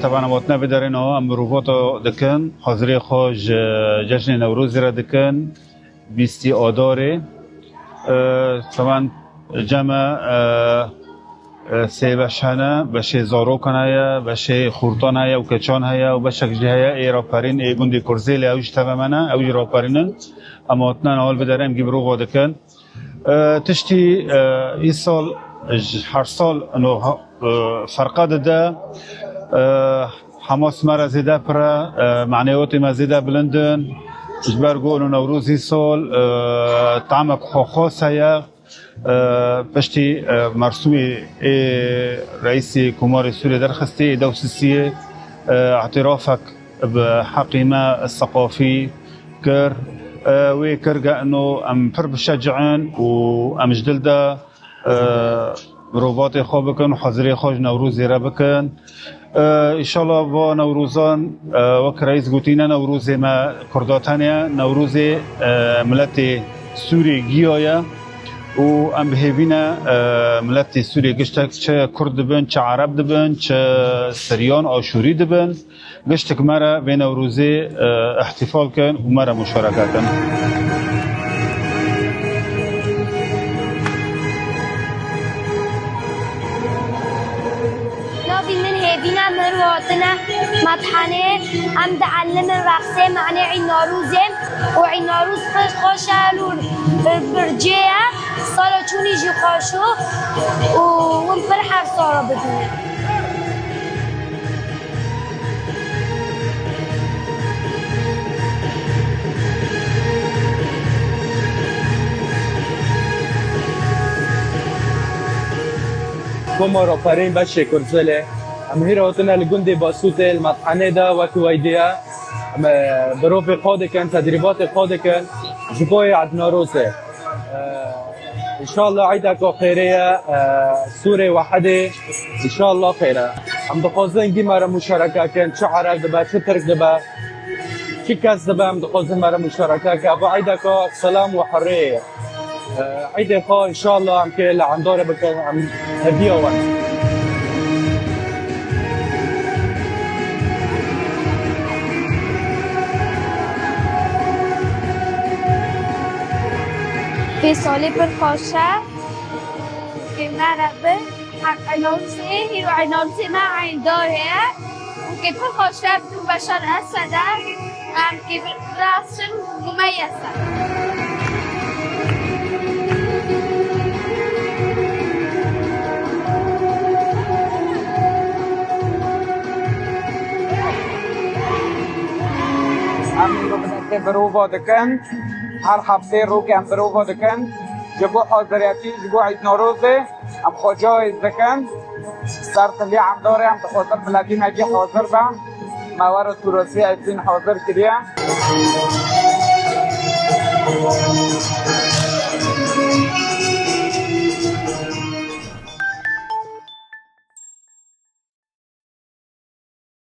طبعا وقتنا بدرين ام روبوتو دكن حاضری خوش جشن نوروز را دکن 20 آذر طبعا جمع سه بشنه بشه زارو کنه بشه خورتان هیا و کچان هیا و بشه کجی هیا ای راپرین ای گندی کرزیل اوج تمامنا اوج راپرینن اما اتنان حال بداریم گی برو دکن تشتی ای سال هر سال انو فرقه ده حماس مرا زیده پر معنویات ما زیده بلندن اجبار گونو نوروزی سال طعم خاص هیا پشتی مرسومی رئیس کمار سوریه درخستی دوسیه اعترافك بحقيمة الثقافي كر وكرجع انه ام حرب شجعان وام جدلده روباطي خوبكن وحضري خوج نوروزي ربكن ان شاء الله با نوروزان وك رئيس قوتينا نوروزي ما كرداتانيا نوروزي ملت سوري گيايا و ام بهبينا ملت سوري گشتك چه كرد بن چه عرب دبن چه سريان آشوري دبن گشتك مرا بين نوروزي احتفال كن ومرا مشاركة كن بينا مرواتنا مطحنة عم تعلم الرقصة معني عيد نوروزم وعيد نوروز خوشالون برجية صالة چون يجي خوشو ونفرح صالة بدون كما رافرين بشي كرزلة ام هيروتنا لجندي باسوت المطحنه ده وكويديا بروفي خودكن تدريبات خودكن جبوي عد نوروزه ان شاء الله عيدك خيريه سوره وحده ان شاء الله خيره ام بخوزن دي مره مشاركه كان شعرك دبا ترك دبا كيكاس دبا ام بخوزن مره مشاركه كابو عيدك سلام وحريه عيدك ان شاء الله ام كل عم دوره بكن عم هديه وان في سالي بالخوشة في مربى حق عنوسي وعنوسي ما عين دارها وكيف الخوشة بدون بشر أسدة عم كيف راسن مميزة عم بدك بروفا دكان هر هفته رو که ام بروفا دکن جبو حاضریتی جبو عید نوروزه ام خوجای دکن سرطلی هم داره ام بخاطر بلدی مجی حاضر با موارد توراسی ایدین حاضر کریه